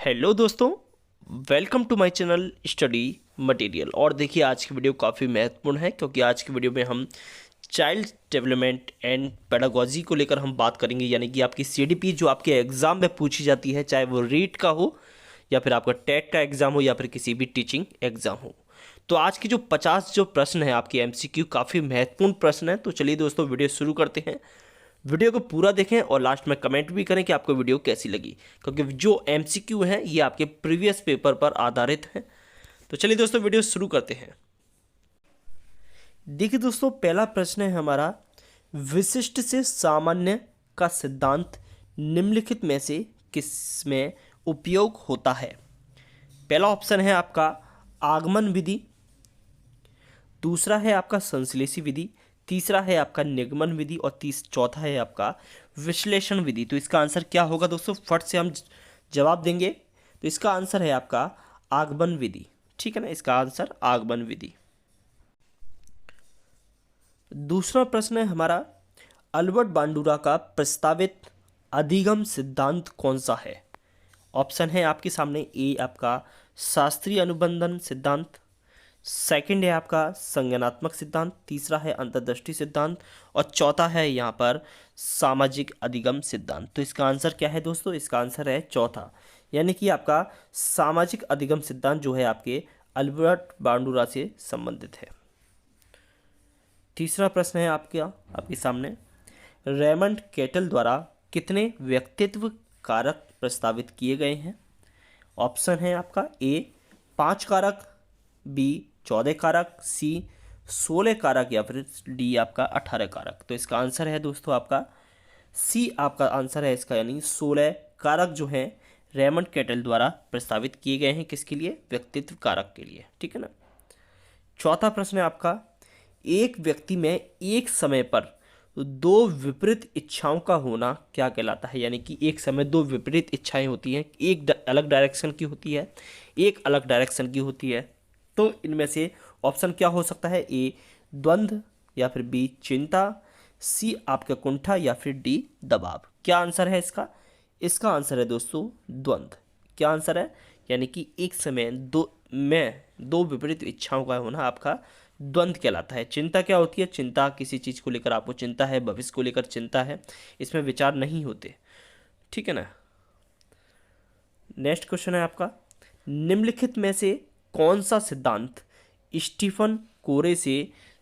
Hello दोस्तों, welcome to my channel study material. और देखिए आज की वीडियो काफ़ी महत्वपूर्ण है क्योंकि आज की वीडियो में हम चाइल्ड डेवलपमेंट एंड पेडागोजी को लेकर हम बात करेंगे। यानी कि आपकी सीडीपी जो आपके एग्ज़ाम में पूछी जाती है, चाहे वो रीट का हो या फिर आपका टेट का एग्ज़ाम हो या फिर किसी भी टीचिंग एग्ज़ाम हो। तो आज की जो 50 जो प्रश्न है आपके एमसीक्यू काफ़ी महत्वपूर्ण प्रश्न है। तो चलिए दोस्तों वीडियो शुरू करते हैं। वीडियो को पूरा देखें और लास्ट में कमेंट भी करें कि आपको वीडियो कैसी लगी, क्योंकि जो एमसीक्यू हैं ये आपके प्रीवियस पेपर पर आधारित हैं। तो चलिए दोस्तों वीडियो शुरू करते हैं। देखिए दोस्तों, पहला प्रश्न है हमारा, विशिष्ट से सामान्य का सिद्धांत निम्नलिखित में से किस में उपयोग होता है। पहला ऑप्शन है आपका आगमन विधि, दूसरा है आपका संश्लेषी विधि, तीसरा है आपका निगमन विधि और चौथा है आपका विश्लेषण विधि। तो इसका आंसर क्या होगा दोस्तों, फट से हम जवाब देंगे। तो इसका आंसर है आपका आगमन विधि। ठीक है ना, इसका आंसर आगमन विधि। दूसरा प्रश्न है हमारा, अल्बर्ट बांडुरा का प्रस्तावित अधिगम सिद्धांत कौन सा है। ऑप्शन है आपके सामने, ए आपका शास्त्रीय अनुबंधन सिद्धांत, सेकंड है आपका संज्ञानात्मक सिद्धांत, तीसरा है अंतर्दृष्टि सिद्धांत और चौथा है यहाँ पर सामाजिक अधिगम सिद्धांत। तो इसका आंसर क्या है दोस्तों, इसका आंसर है चौथा, यानी कि आपका सामाजिक अधिगम सिद्धांत जो है आपके अल्बर्ट बांडुरा से संबंधित है। तीसरा प्रश्न है आपके सामने, रेमंड केटल द्वारा कितने व्यक्तित्व कारक प्रस्तावित किए गए हैं। ऑप्शन है आपका, ए 5 कारक, बी 14 कारक, सी 16 कारक या फिर डी आपका 18 कारक। तो इसका आंसर है दोस्तों आपका सी आपका आंसर है इसका, यानी 16 कारक जो हैं रेमंड केटल द्वारा प्रस्तावित किए गए हैं। किसके लिए, व्यक्तित्व कारक के लिए। ठीक है ना। चौथा प्रश्न है आपका, एक व्यक्ति में एक समय पर दो विपरीत इच्छाओं का होना क्या कहलाता है। यानी कि एक समय दो विपरीत इच्छाएं होती हैं, एक अलग डायरेक्शन की होती है, एक अलग डायरेक्शन की होती है। तो इनमें से ऑप्शन क्या हो सकता है, ए द्वंद्व या फिर बी चिंता, सी आपका कुंठा या फिर डी दबाव। क्या आंसर है इसका, इसका आंसर है दोस्तों द्वंद्व। क्या आंसर है, यानी कि एक समय दो विपरीत इच्छाओं का होना आपका द्वंद्व कहलाता है। चिंता क्या होती है, चिंता किसी चीज़ को लेकर आपको चिंता है, भविष्य को लेकर चिंता है, इसमें विचार नहीं होते। ठीक है ना। नेक्स्ट क्वेश्चन है आपका, निम्नलिखित में से कौन सा सिद्धांत स्टीफन कोरे से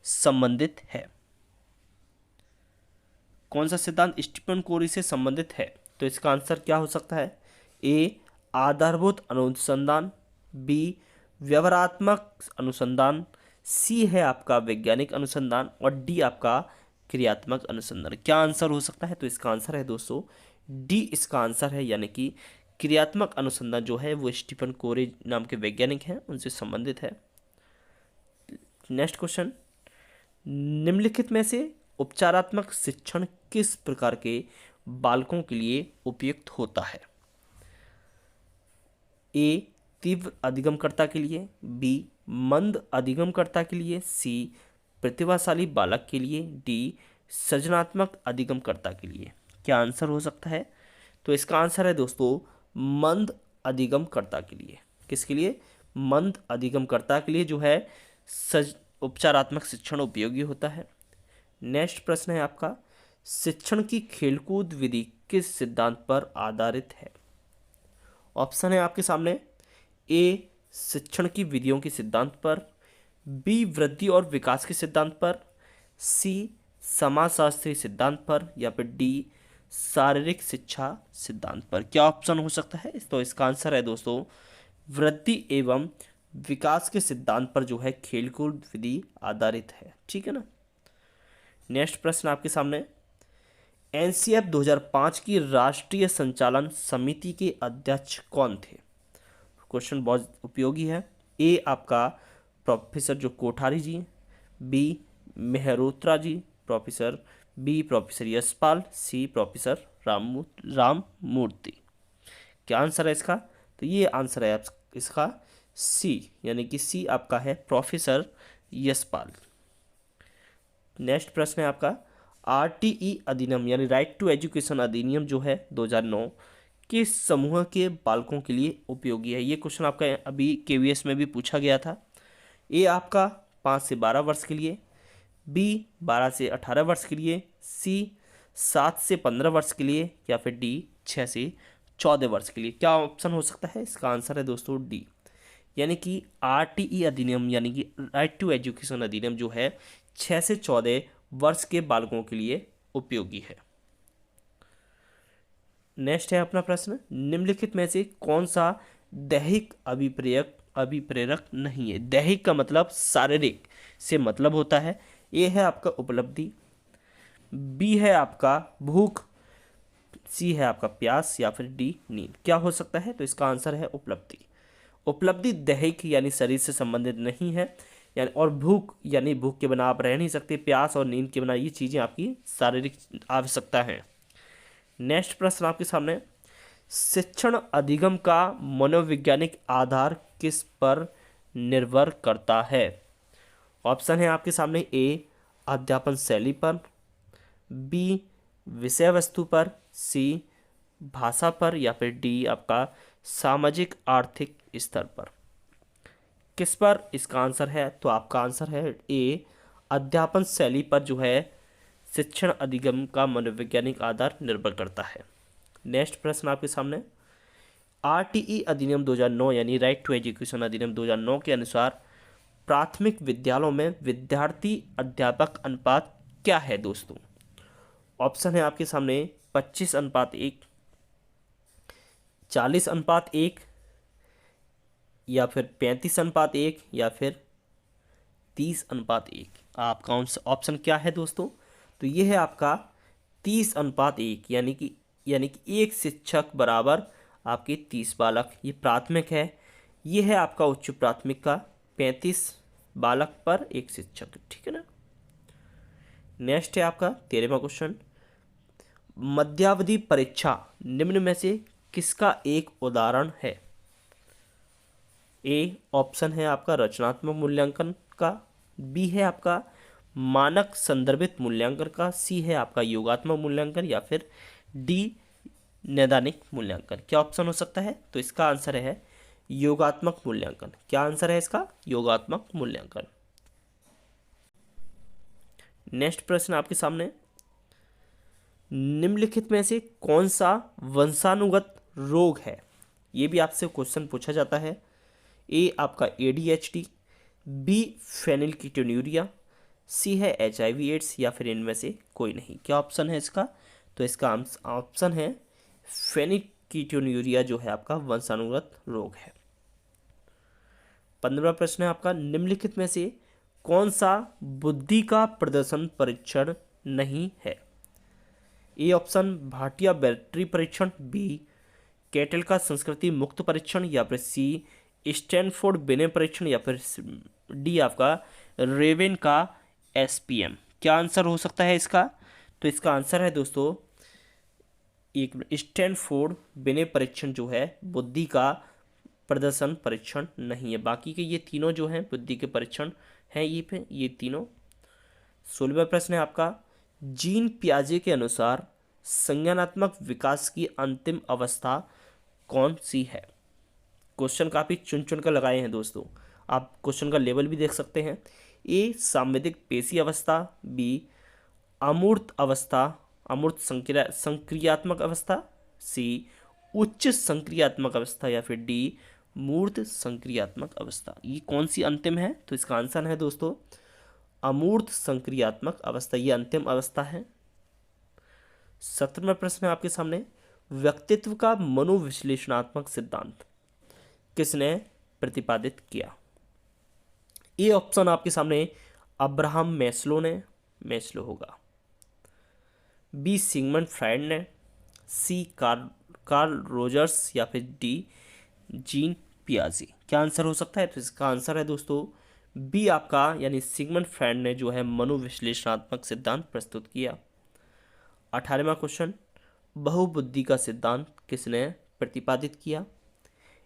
संबंधित है। कौन सा सिद्धांत स्टीफन कोरे से संबंधित है। तो इसका आंसर क्या हो सकता है, ए आधारभूत अनुसंधान, बी व्यवहारात्मक अनुसंधान, सी है आपका वैज्ञानिक अनुसंधान और डी आपका क्रियात्मक अनुसंधान। क्या आंसर हो सकता है, तो इसका आंसर है दोस्तों डी इसका आंसर है, यानी कि क्रियात्मक अनुसंधान जो है वो स्टीफन कोरे नाम के वैज्ञानिक हैं उनसे संबंधित है। नेक्स्ट क्वेश्चन, निम्नलिखित में से उपचारात्मक शिक्षण किस प्रकार के बालकों के लिए उपयुक्त होता है। ए तीव्र अधिगमकर्ता के लिए, बी मंद अधिगमकर्ता के लिए, सी प्रतिभाशाली बालक के लिए, डी सृजनात्मक अधिगमकर्ता के लिए। क्या आंसर हो सकता है, तो इसका आंसर है दोस्तों मंद अधिगमकर्ता के लिए। किसके लिए, मंद अधिगमकर्ता के लिए जो है उपचारात्मक शिक्षण उपयोगी होता है। नेक्स्ट प्रश्न है आपका, शिक्षण की खेलकूद विधि किस सिद्धांत पर आधारित है। ऑप्शन है आपके सामने, ए शिक्षण की विधियों के सिद्धांत पर, बी वृद्धि और विकास के सिद्धांत पर, सी समाजशास्त्री सिद्धांत पर या फिर डी शारीरिक शिक्षा सिद्धांत पर। क्या ऑप्शन हो सकता है, तो इसका आंसर है दोस्तों वृद्धि एवं विकास के सिद्धांत पर जो है खेलकूद विधि आधारित है। ठीक है ना। नेक्स्ट प्रश्न आपके सामने, एनसीएफ 2005 की राष्ट्रीय संचालन समिति के अध्यक्ष कौन थे। क्वेश्चन बहुत उपयोगी है। ए आपका प्रोफेसर जो कोठारी जी, बी मेहरोत्रा जी प्रोफेसर, बी प्रोफेसर यशपाल, सी प्रोफेसर राम मूर्ति। क्या आंसर है इसका, तो ये आंसर है इसका सी, यानी कि सी आपका है प्रोफेसर यशपाल। नेक्स्ट प्रश्न है आपका, आरटीई अधिनियम यानी राइट टू एजुकेशन अधिनियम जो है 2009 किस समूह के बालकों के लिए उपयोगी है? ये क्वेश्चन आपका अभी केवीएस में भी पूछा गया था। ए आपका 5 से 12 वर्ष के लिए, बी 12 से 18 वर्ष के लिए, सी 7 से 15 वर्ष के लिए, या फिर डी 6 से 14 वर्ष के लिए। क्या ऑप्शन हो सकता है? इसका आंसर है दोस्तों डी, यानी कि आरटीई अधिनियम यानी कि राइट टू एजुकेशन अधिनियम जो है 6 से 14 वर्ष के बालकों के लिए उपयोगी है। नेक्स्ट है अपना प्रश्न, निम्नलिखित में से कौन सा दैहिक अभिप्रेरक नहीं है? दैहिक का मतलब शारीरिक से मतलब होता है। ए है आपका उपलब्धि, बी है आपका भूख, सी है आपका प्यास, या फिर डी नींद। क्या हो सकता है? तो इसका आंसर है उपलब्धि। उपलब्धि दैहिक यानी शरीर से संबंधित नहीं है, यानी और भूख यानी भूख के बिना आप रह नहीं सकते, प्यास और नींद के बिना ये चीज़ें आपकी शारीरिक आवश्यकता है। नेक्स्ट प्रश्न आपके सामने, शिक्षण अधिगम का मनोवैज्ञानिक आधार किस पर निर्भर करता है? ऑप्शन है आपके सामने, ए अध्यापन शैली पर, बी विषय वस्तु पर, सी भाषा पर, या फिर डी आपका सामाजिक आर्थिक स्तर पर। किस पर इसका आंसर है? तो आपका आंसर है ए अध्यापन शैली पर जो है शिक्षण अधिगम का मनोवैज्ञानिक आधार निर्भर करता है। नेक्स्ट प्रश्न आपके सामने, आरटीई अधिनियम 2009 यानी राइट टू एजुकेशन अधिनियम 2009 के अनुसार प्राथमिक विद्यालयों में विद्यार्थी अध्यापक अनुपात क्या है दोस्तों? ऑप्शन है आपके सामने 25:1, 40:1, या फिर 35:1, या फिर 30:1। आपका ऑप्शन क्या है दोस्तों? तो ये है आपका 30:1, यानी कि एक शिक्षक बराबर आपके 30 बालक। ये प्राथमिक है। ये है आपका उच्च प्राथमिक का 35 बालक पर एक शिक्षक, ठीक है ना। नेक्स्ट है आपका 13वां क्वेश्चन, मध्यावधि परीक्षा निम्न में से किसका एक उदाहरण है? ए ऑप्शन है आपका रचनात्मक मूल्यांकन का, बी है आपका मानक संदर्भित मूल्यांकन का, सी है आपका योगात्मक मूल्यांकन, या फिर डी नैदानिक मूल्यांकन। क्या ऑप्शन हो सकता है? तो इसका आंसर है योगात्मक मूल्यांकन। क्या आंसर है इसका? योगात्मक मूल्यांकन। नेक्स्ट प्रश्न आपके सामने, निम्नलिखित में से कौन सा वंशानुगत रोग है? ये भी आपसे क्वेश्चन पूछा जाता है। ए आपका एडीएचडी, बी फेनिलकीटोन्यूरिया, सी है एचआईवी एड्स, या फिर इनमें से कोई नहीं। क्या ऑप्शन है इसका? तो इसका ऑप्शन है फेनिलकीटोन्यूरिया जो है आपका वंशानुगत रोग है। 15वां प्रश्न है आपका, निम्नलिखित में से कौन सा बुद्धि का प्रदर्शन परीक्षण नहीं है? ए ऑप्शन भाटिया बैटरी परीक्षण, बी कैटल का संस्कृति मुक्त परीक्षण, या फिर सी स्टैनफोर्ड बिने परीक्षण, या फिर डी आपका रेवेन का एसपीएम। क्या आंसर हो सकता है इसका? तो इसका आंसर है दोस्तों एक स्टैनफोर्ड बिने परीक्षण जो है बुद्धि का प्रदर्शन परीक्षण नहीं है। बाकी के ये तीनों जो हैं बुद्धि के परीक्षण हैं ये तीनों। 16वां प्रश्न है आपका, जीन पियाजे के अनुसार संज्ञानात्मक विकास की अंतिम अवस्था कौन सी है? क्वेश्चन काफ़ी चुन चुन कर लगाए हैं दोस्तों, आप क्वेश्चन का लेवल भी देख सकते हैं। ए सांवेदिक पेशी अवस्था, बी अमूर्त अवस्था, अमूर्त संक्रियात्मक अवस्था, सी उच्च संक्रियात्मक अवस्था, या फिर डी मूर्त संक्रियात्मक अवस्था। ये कौन सी अंतिम है? तो इसका आंसर है दोस्तों अमूर्त संक्रियात्मक अवस्था, ये अंतिम अवस्था है। 17वां प्रश्न है आपके सामने, व्यक्तित्व का मनोविश्लेषणात्मक सिद्धांत किसने प्रतिपादित किया? ए ऑप्शन आपके सामने अब्राहम मैस्लो होगा, बी सिगमंड फ्रायड ने, सी कार्ल रोजर्स, या फिर डी जीन पियाजे। क्या आंसर हो सकता है? तो इसका आंसर है दोस्तों बी आपका यानी सिगमंड फ्रायड ने जो है मनोविश्लेषणात्मक सिद्धांत प्रस्तुत किया। 18वां क्वेश्चन, बहुबुद्धि का सिद्धांत किसने प्रतिपादित किया?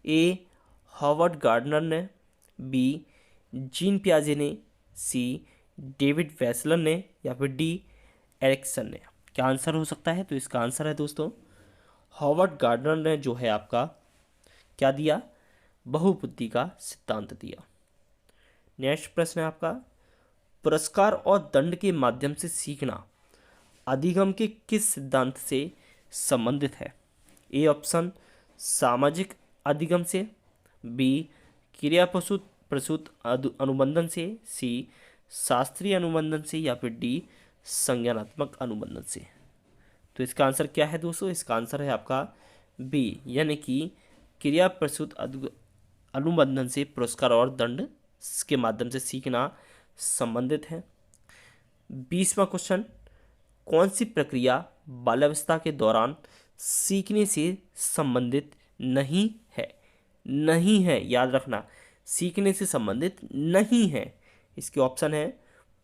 ए हॉवर्ड गार्डनर ने, बी जीन पियाजे ने, सी डेविड वेसलर ने, या फिर डी एरिक्सन ने। क्या आंसर हो सकता है? तो इसका आंसर है दोस्तों हॉवर्ड गार्डनर ने जो है आपका क्या दिया, बहुबुद्धि का सिद्धांत दिया। नेक्स्ट प्रश्न है आपका, पुरस्कार और दंड के माध्यम से सीखना अधिगम के किस सिद्धांत से संबंधित है? ए ऑप्शन सामाजिक अधिगम से, बी क्रिया प्रसूत प्रसूत अनुबंधन से, सी शास्त्रीय अनुबंधन से, या फिर डी संज्ञानात्मक अनुबंधन से। तो इसका आंसर क्या है दोस्तों? इसका आंसर है आपका बी, यानी कि क्रिया प्रसूत अनुबंधन से पुरस्कार और दंड के माध्यम से सीखना संबंधित है। 20वां क्वेश्चन, कौन सी प्रक्रिया बाल्यावस्था के दौरान सीखने से संबंधित नहीं है? नहीं है, याद रखना, सीखने से संबंधित नहीं है। इसके ऑप्शन है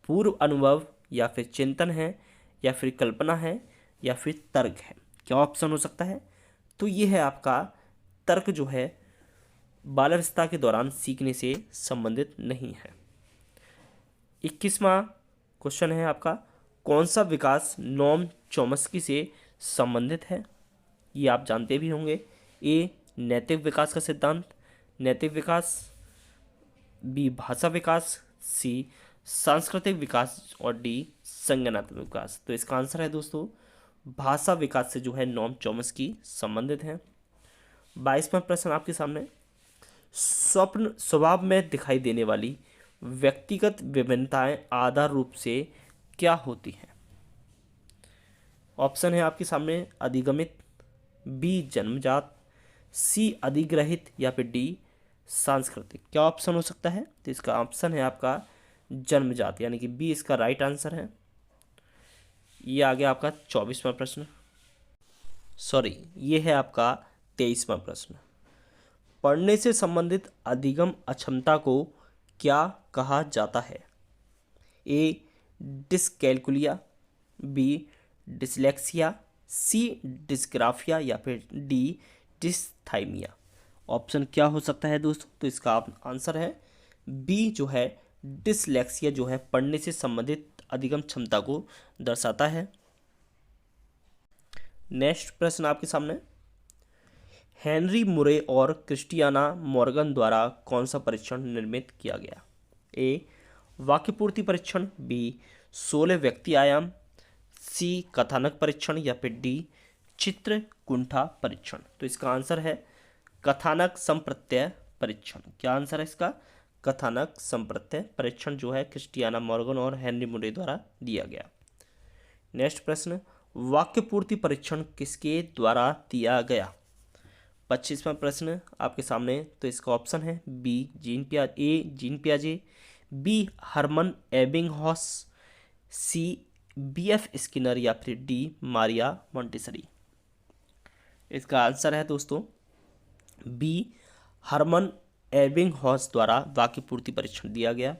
पूर्व अनुभव, या फिर चिंतन है, या फिर कल्पना है, या फिर तर्क है। क्या ऑप्शन हो सकता है? तो ये है आपका तर्क, जो है बाल्यावस्था के दौरान सीखने से संबंधित नहीं है। 21वां क्वेश्चन है आपका, कौन सा विकास नोम चॉम्स्की से संबंधित है? ये आप जानते भी होंगे। ए नैतिक विकास का सिद्धांत, नैतिक विकास, बी भाषा विकास, सी सांस्कृतिक विकास, और डी संज्ञानात्मक विकास। तो इसका आंसर है दोस्तों भाषा विकास से जो है नोम चॉम्स्की संबंधित है। 22वां प्रश्न आपके सामने, स्वप्न स्वभाव में दिखाई देने वाली व्यक्तिगत विभिन्नताएं आधार रूप से क्या होती हैं? ऑप्शन है आपके सामने अधिगमित, बी जन्मजात, सी अधिग्रहित, या फिर डी सांस्कृतिक। क्या ऑप्शन हो सकता है? तो इसका ऑप्शन है आपका जन्मजात, यानी कि बी इसका राइट आंसर है। ये आ गया आपका 24वां प्रश्न, सॉरी ये है आपका 23वां प्रश्न। पढ़ने से संबंधित अधिगम अक्षमता को क्या कहा जाता है? ए डिसकैलकुलिया, बी डिसलेक्सिया, सी डिस्ग्राफिया, या फिर डी डिस्थाइमिया। ऑप्शन क्या हो सकता है दोस्तों? तो इसका आंसर है बी, जो है डिसलेक्सिया, जो है पढ़ने से संबंधित अधिगम क्षमता को दर्शाता है। नेक्स्ट प्रश्न आपके सामने, हेनरी मुरे और क्रिस्टियाना मॉर्गन द्वारा कौन सा परीक्षण निर्मित किया गया? ए वाक्यपूर्ति परीक्षण, बी 16 व्यक्ति आयाम, सी कथानक परीक्षण, या फिर डी चित्र कुंठा परीक्षण। तो इसका आंसर है कथानक संप्रत्यय परीक्षण। क्या आंसर है इसका? कथानक संप्रत्यय परीक्षण, जो है क्रिस्टियाना मॉर्गन और हेनरी मुरे द्वारा दिया गया। नेक्स्ट प्रश्न, वाक्यपूर्ति परीक्षण किसके द्वारा दिया गया? 25वां प्रश्न आपके सामने, तो इसका ऑप्शन है बी जीन पियाजे, B Hermann Ebbinghaus, C BF Skinner, या फिर डी मारिया मोंटेसरी। इसका आंसर है दोस्तों बी हरमन एबिंगहॉस द्वारा वाक्यपूर्ति परीक्षण दिया गया।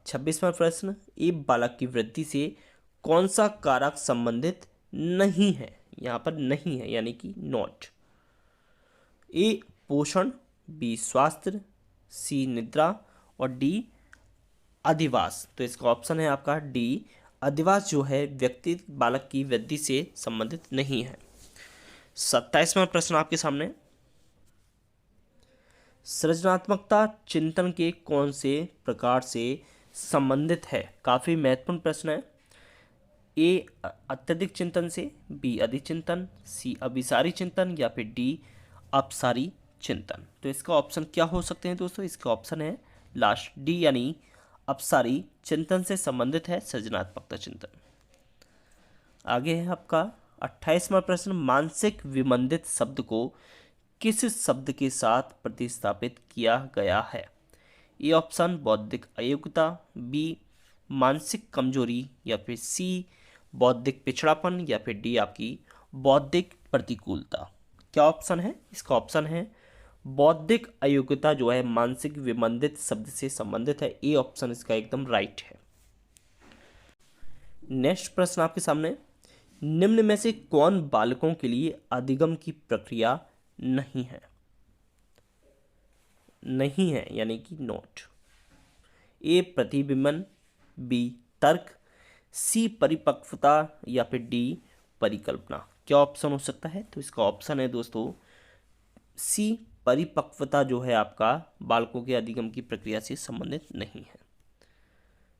26वां प्रश्न, एक बालक की वृद्धि से कौन सा कारक संबंधित नहीं है? यहाँ पर नहीं है, यानी कि नॉट। ए पोषण, बी स्वास्थ्य, सी निद्रा, और डी अधिवास। तो इसका ऑप्शन है आपका डी अधिवास, जो है व्यक्ति बालक की वृद्धि से संबंधित नहीं है। 27वां प्रश्न आपके सामने, सृजनात्मकता चिंतन के कौन से प्रकार से संबंधित है? काफ़ी महत्वपूर्ण प्रश्न है। ए अत्यधिक चिंतन से, बी अधिक चिंतन, सी अभिसारी चिंतन, या फिर डी अपसारी चिंतन। तो इसका ऑप्शन क्या हो सकते हैं दोस्तों? इसका ऑप्शन है लास्ट डी, यानी अपसारी चिंतन से संबंधित है सृजनात्मकता चिंतन। आगे है आपका 28वां प्रश्न, मानसिक विमंदित शब्द को किस शब्द के साथ प्रतिस्थापित किया गया है? ए ऑप्शन बौद्धिक अयोग्यता, बी मानसिक कमजोरी, या फिर सी बौद्धिक पिछड़ापन, या फिर डी आपकी बौद्धिक प्रतिकूलता। क्या ऑप्शन है? इसका ऑप्शन है बौद्धिक अयोग्यता, जो है मानसिक विमंदित शब्द से संबंधित है। ए ऑप्शन इसका एकदम राइट है। नेक्स्ट प्रश्न आपके सामने, निम्न में से कौन बालकों के लिए अधिगम की प्रक्रिया नहीं है? नहीं है, यानी कि नॉट। ए प्रतिबिंबन, बी तर्क, सी परिपक्वता, या फिर डी परिकल्पना। क्या ऑप्शन हो सकता है? तो इसका ऑप्शन है दोस्तों सी, परिपक्वता जो है आपका बालकों के अधिगम की प्रक्रिया से संबंधित नहीं है।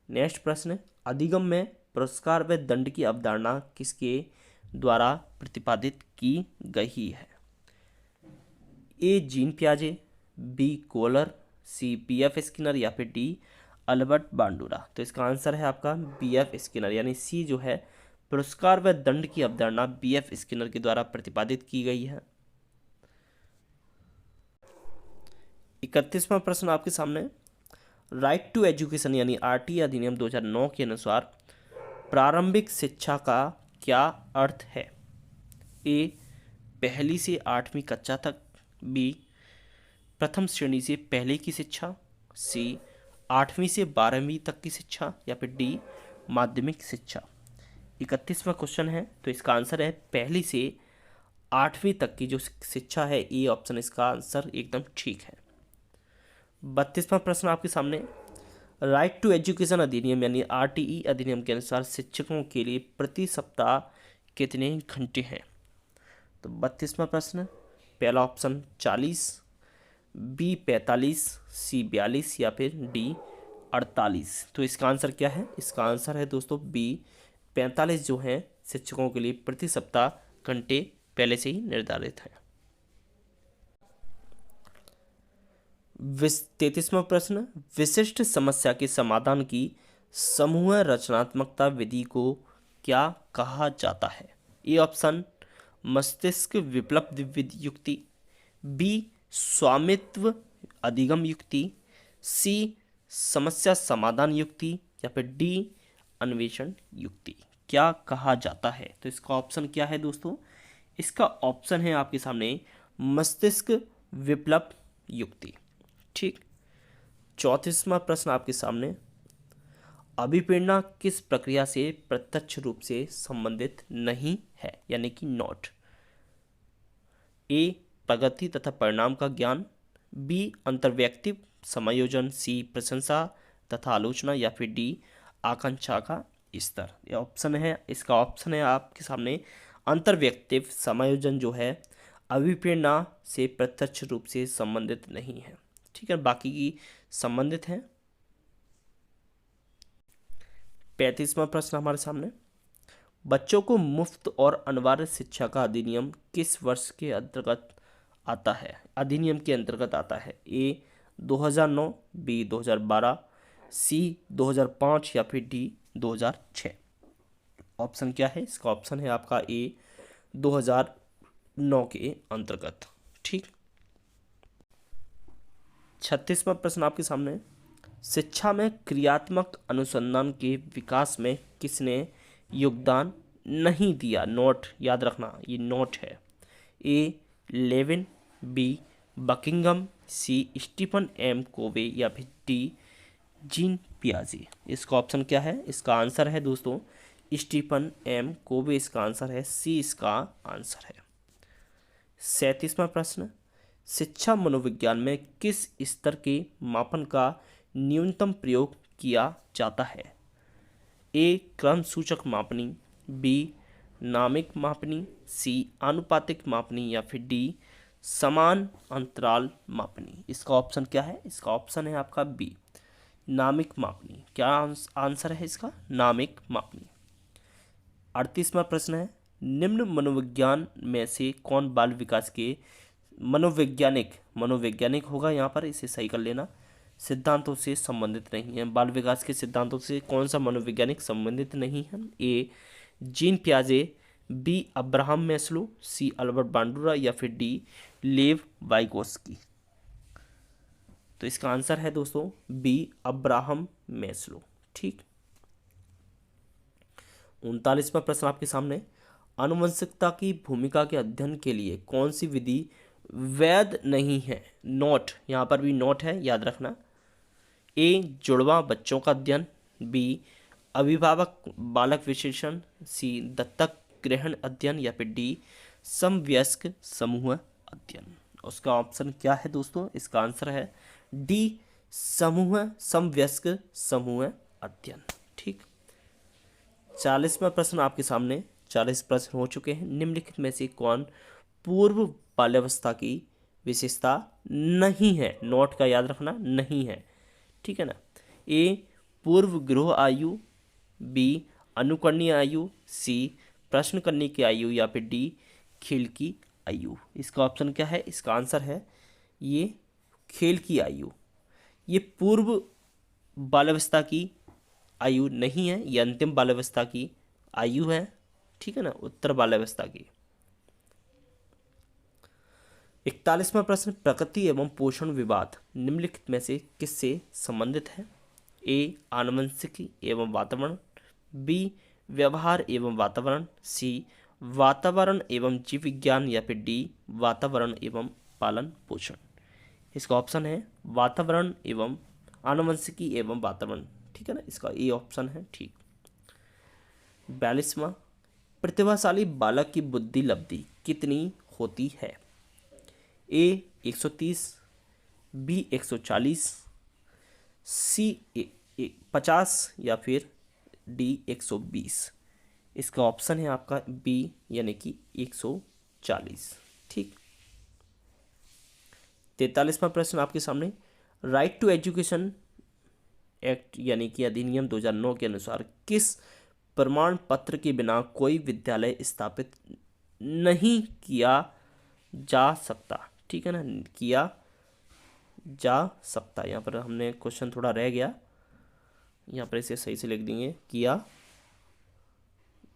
नेक्स्ट प्रश्न है, अधिगम में पुरस्कार व दंड की अवधारणा किसके द्वारा प्रतिपादित की गई है? ए जीन पियाजे, बी कोलर, सी पी.एफ. स्किनर या फिर डी अल्बर्ट बांडुरा। तो इसका आंसर है आपका बी.एफ. स्किनर, यानी सी जो है पुरस्कार व दंड की अवधारणा बी.एफ. स्किनर के द्वारा प्रतिपादित की गई है। 31वां प्रश्न आपके सामने, राइट टू एजुकेशन यानी आरटी अधिनियम 2009 के अनुसार प्रारंभिक शिक्षा का क्या अर्थ है? ए पहली से 8वीं कक्षा तक, बी प्रथम श्रेणी से पहले की शिक्षा, सी 8वीं से 12वीं तक की शिक्षा या फिर डी माध्यमिक शिक्षा। 31वां क्वेश्चन है, तो इसका आंसर है पहली से 8वीं तक की जो शिक्षा है, ए ऑप्शन इसका आंसर एकदम ठीक है। 32वां प्रश्न आपके सामने, राइट टू एजुकेशन अधिनियम यानी आरटीई अधिनियम के अनुसार शिक्षकों के लिए प्रति सप्ताह कितने घंटे हैं? तो 32वां प्रश्न, पहला ऑप्शन 40, बी 45, सी 42 या फिर डी 48। तो इसका आंसर क्या है? इसका आंसर है दोस्तों बी 45 जो है शिक्षकों के लिए प्रति सप्ताह घंटे पहले से ही निर्धारित है। 33वां प्रश्न, विशिष्ट समस्या के समाधान की समूह रचनात्मकता विधि को क्या कहा जाता है? ए ऑप्शन मस्तिष्क विप्लव युक्ति, बी स्वामित्व अधिगम युक्ति, सी समस्या समाधान युक्ति या फिर डी अन्वेषण युक्ति। क्या कहा जाता है? तो इसका ऑप्शन क्या है दोस्तों? इसका ऑप्शन है आपके सामने मस्तिष्क विप्लव युक्ति। ठीक। 34वां प्रश्न आपके सामने, अभिप्रेरणा किस प्रक्रिया से प्रत्यक्ष रूप से संबंधित नहीं है यानी कि नॉट? ए प्रगति तथा परिणाम का ज्ञान, बी अंतर्वैयक्तिक समायोजन, सी प्रशंसा तथा आलोचना या फिर डी आकांक्षा का स्तर। यह ऑप्शन है, इसका ऑप्शन है आपके सामने अंतर्वैयक्तिक समायोजन जो है अभिप्रेरणा से प्रत्यक्ष रूप से संबंधित नहीं है। ठीक है, बाकी की संबंधित हैं। 35वां प्रश्न हमारे सामने, बच्चों को मुफ्त और अनिवार्य शिक्षा का अधिनियम किस वर्ष के अंतर्गत आता है? अधिनियम के अंतर्गत आता है? ए 2009, बी 2012, सी 2005 या फिर डी 2006। ऑप्शन क्या है? इसका ऑप्शन है आपका ए 2009 के अंतर्गत। ठीक। 36वां प्रश्न आपके सामने, शिक्षा में क्रियात्मक अनुसंधान के विकास में किसने योगदान नहीं दिया? नोट याद रखना, ये नोट है। ए लेविन, बी बकिंगम, सी स्टीफन एम कोवे या फिर डी जीन पियाजे। इसका ऑप्शन क्या है? इसका आंसर है दोस्तों स्टीफन एम कोवे, इसका आंसर है सी, इसका आंसर है। 37वां प्रश्न, शिक्षा मनोविज्ञान में किस स्तर के मापन का न्यूनतम प्रयोग किया जाता है? ए क्रम सूचक मापनी, बी नामिक मापनी, सी आनुपातिक मापनी या फिर डी समान अंतराल मापनी। इसका ऑप्शन क्या है? इसका ऑप्शन है आपका बी नामिक मापनी। क्या आंसर है इसका? नामिक मापनी। 38वां प्रश्न है, निम्न मनोविज्ञान में से कौन बाल विकास के मनोवैज्ञानिक होगा यहाँ पर, इसे सही कर लेना, सिद्धांतों से संबंधित नहीं है? बाल विकास के सिद्धांतों से कौन सा मनोवैज्ञानिक संबंधित नहीं है? ए जीन पियाजे, बी अब्राहम मैस्लो, सी अल्बर्ट बांडुरा या फिर डी लेव वाइगोस्की। तो इसका आंसर है दोस्तों बी अब्राहम मैस्लो। ठीक। 39वां प्रश्न आपके सामने, आनुवंशिकता की भूमिका के अध्ययन के लिए कौन सी विधि वैध नहीं है? नोट, यहाँ पर भी नोट है, याद रखना। ए जुड़वा बच्चों का अध्ययन, बी अभिभावक बालक विश्लेषण, सी दत्तक ग्रहण अध्ययन या फिर डी समवयस्क समूह अध्ययन। उसका ऑप्शन क्या है दोस्तों? इसका आंसर है डी समवयस्क समूह अध्ययन। ठीक। 40वां प्रश्न आपके सामने, 40 प्रश्न हो चुके हैं। निम्नलिखित में से कौन पूर्व बाल्यावस्था की विशेषता नहीं है? नोट का याद रखना, नहीं है, ठीक है ना। ए पूर्व गृह आयु, बी अनुकरणीय आयु, सी प्रश्न करने की आयु, या फिर डी खेल की आयु। इसका ऑप्शन क्या है? इसका आंसर है ये खेल की आयु। ये पूर्व बाल्यावस्था की आयु नहीं है, ये अंतिम बाल्यावस्था की आयु है, ठीक है ना, उत्तर बाल्यावस्था की। 41वां प्रश्न, प्रकृति एवं पोषण विवाद निम्नलिखित में से किससे संबंधित है? ए आनुवंशिकी एवं वातावरण, बी व्यवहार एवं वातावरण, सी वातावरण एवं जीव विज्ञान, या फिर डी वातावरण एवं पालन पोषण। इसका ऑप्शन है वातावरण एवं आनुवंशिकी एवं वातावरण, ठीक है ना, इसका ए ऑप्शन है ठीक। 42वां, प्रतिभाशाली बालक की बुद्धि लब्धि कितनी होती है? ए 130, बी 140, सी 50, या फिर डी 120। इसका ऑप्शन है आपका बी यानी कि 140, ठीक। 43वां प्रश्न आपके सामने, राइट टू एजुकेशन एक्ट यानी कि अधिनियम 2009 के अनुसार किस प्रमाण पत्र के बिना कोई विद्यालय स्थापित नहीं किया जा सकता? ठीक है ना, किया जा सकता। यहाँ पर हमने क्वेश्चन थोड़ा रह गया, यहाँ पर इसे सही से लिख देंगे, किया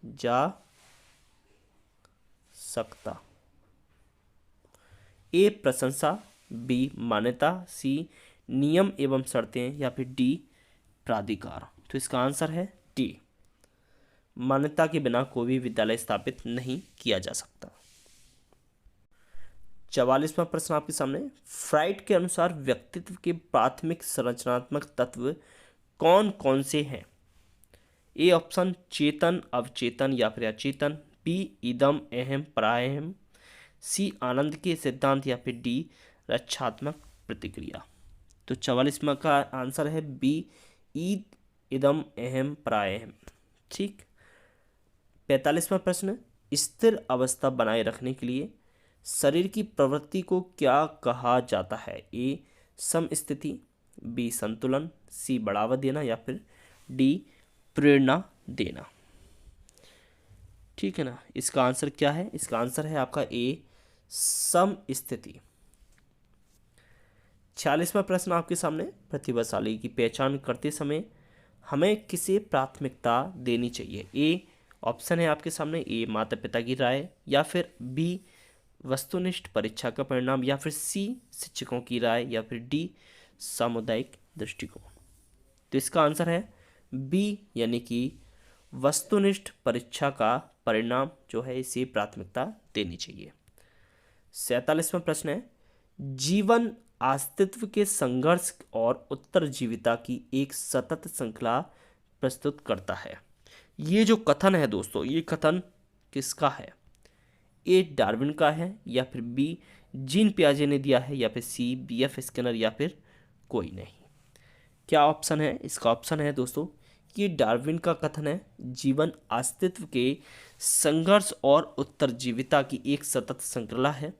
जा सकता। ए प्रशंसा, बी मान्यता, सी नियम एवं शर्तें, या फिर डी प्राधिकार। तो इसका आंसर है डी, मान्यता के बिना कोई भी विद्यालय स्थापित नहीं किया जा सकता। 44वां प्रश्न आपके सामने, फ्राइड के अनुसार व्यक्तित्व के प्राथमिक संरचनात्मक तत्व कौन कौन से हैं? ए ऑप्शन चेतन, अवचेतन, या फिर अचेतन, बी इदम अहम परायहम, सी आनंद के सिद्धांत, या फिर डी रक्षात्मक प्रतिक्रिया। तो 44वां का आंसर है बी ईद इदम अहम परायहम, ठीक। 45वां प्रश्न, स्थिर अवस्था बनाए रखने के लिए शरीर की प्रवृत्ति को क्या कहा जाता है? ए समस्थिति, बी संतुलन, सी बढ़ावा देना, या फिर डी प्रेरणा देना। ठीक है ना, इसका आंसर क्या है? इसका आंसर है आपका ए समस्थिति। 46वां प्रश्न आपके सामने, प्रतिभाशाली की पहचान करते समय हमें किसे प्राथमिकता देनी चाहिए? ए ऑप्शन है आपके सामने, ए माता पिता की राय, या फिर बी वस्तुनिष्ठ परीक्षा का परिणाम, या फिर सी शिक्षकों की राय, या फिर डी सामुदायिक दृष्टिकोण। तो इसका आंसर है बी यानी कि वस्तुनिष्ठ परीक्षा का परिणाम जो है इसे प्राथमिकता देनी चाहिए। 47वां प्रश्न है, जीवन अस्तित्व के संघर्ष और उत्तरजीविता की एक सतत श्रृंखला प्रस्तुत करता है। ये जो कथन है दोस्तों, ये कथन किसका है? ए डार्विन का है, या फिर बी जीन पियाजे ने दिया है, या फिर सी बीएफ स्किनर, या फिर कोई नहीं। क्या ऑप्शन है? इसका ऑप्शन है दोस्तों कि डार्विन का कथन है, जीवन अस्तित्व के संघर्ष और उत्तरजीविता की एक सतत श्रृंखला है।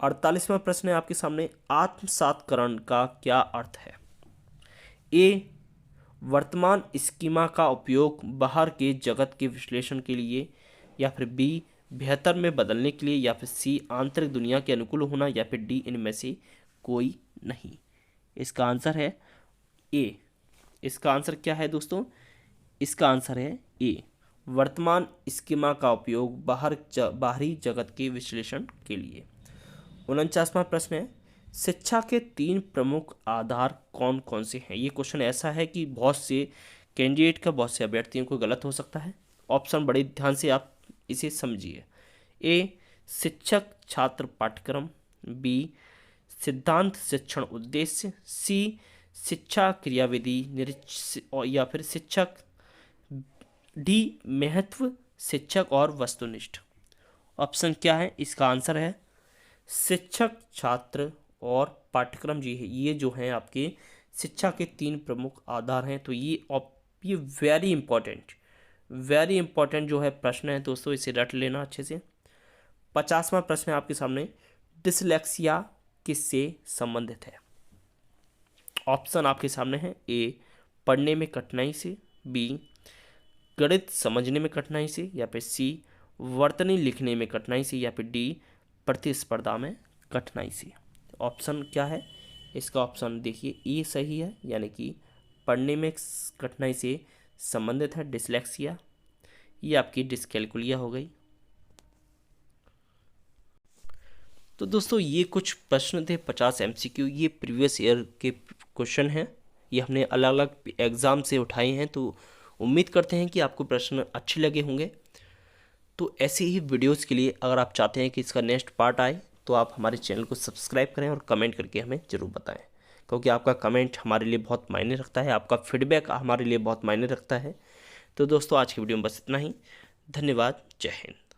48वां प्रश्न है आपके सामने, आत्मसातकरण का क्या अर्थ है? ए वर्तमान स्कीमा का उपयोग बाहर के जगत के विश्लेषण के लिए, या फिर बी बेहतर में बदलने के लिए, या फिर सी आंतरिक दुनिया के अनुकूल होना, या फिर डी इनमें से कोई नहीं। इसका आंसर है ए। इसका आंसर क्या है दोस्तों? इसका आंसर है ए, वर्तमान स्कीमा का उपयोग बाहरी जगत के विश्लेषण के लिए। 49वां प्रश्न है, शिक्षा के 3 प्रमुख आधार कौन कौन से हैं? ये क्वेश्चन ऐसा है कि बहुत से कैंडिडेट का, बहुत से अभ्यर्थियों को गलत हो सकता है। ऑप्शन बड़े ध्यान से आप इसे समझिए। ए शिक्षक छात्र पाठ्यक्रम, बी सिद्धांत शिक्षण उद्देश्य, सी शिक्षा क्रियाविधि या फिर शिक्षक, डी महत्व शिक्षक और वस्तुनिष्ठ। ऑप्शन क्या है? इसका आंसर है शिक्षक छात्र और पाठ्यक्रम जी है, ये जो हैं आपके शिक्षा के 3 प्रमुख आधार हैं। तो ये वेरी इंपॉर्टेंट, वेरी इंपॉर्टेंट जो है प्रश्न है दोस्तों, इसे रट लेना अच्छे से। 50वां प्रश्न है आपके सामने, डिसलेक्सिया किससे संबंधित है? ऑप्शन आपके सामने है, ए पढ़ने में कठिनाई से, बी गणित समझने में कठिनाई से, या फिर सी वर्तनी लिखने में कठिनाई से, या फिर डी प्रतिस्पर्धा में कठिनाई से। ऑप्शन क्या है इसका? ऑप्शन देखिए ए सही है, यानी कि पढ़ने में कठिनाई से संबंधित है डिसलेक्सिया। ये आपकी डिस्कैलकुलिया हो गई। तो दोस्तों ये कुछ प्रश्न थे 50 MCQ, ये प्रीवियस ईयर के क्वेश्चन हैं, ये हमने अलग अलग एग्ज़ाम से उठाए हैं। तो उम्मीद करते हैं कि आपको प्रश्न अच्छे लगे होंगे। तो ऐसे ही वीडियोस के लिए अगर आप चाहते हैं कि इसका नेक्स्ट पार्ट आए तो आप हमारे चैनल को सब्सक्राइब करें और कमेंट करके हमें ज़रूर बताएं, क्योंकि आपका कमेंट हमारे लिए बहुत मायने रखता है, आपका फीडबैक हमारे लिए बहुत मायने रखता है। तो दोस्तों आज की वीडियो में बस इतना ही। धन्यवाद। जय हिंद।